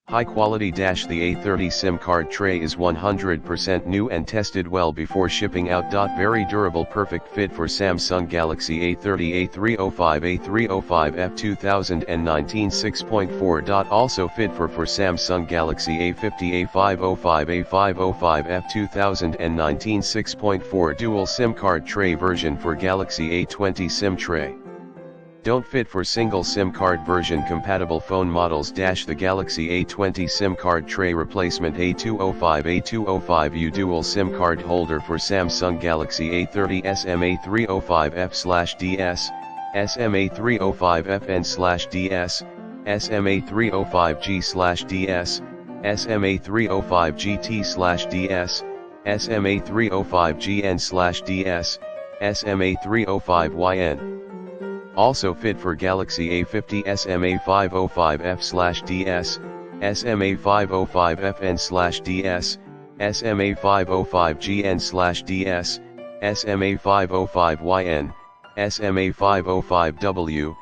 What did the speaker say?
High quality. The A30 SIM card tray is 100% new and tested well before shipping out. Very durable, perfect fit for Samsung Galaxy A30, A305, A305 F2019 6.4. Also fit for Samsung Galaxy A50, A505, A505 F2019 6.4. Dual SIM card tray version for Galaxy A20 SIM tray. Don't fit for single SIM card version compatible phone models. The Galaxy A20 SIM card tray replacement A205 A205U dual SIM card holder for Samsung Galaxy A30 SMA305F/DS, SMA305FN/DS, SMA305G/DS, SMA305GT/DS, SMA305GN/DS, SMA305YN. Also fit for Galaxy A50 SMA505F/DS, SMA505FN/DS, SMA505GN/DS, SMA505YN, SMA505W,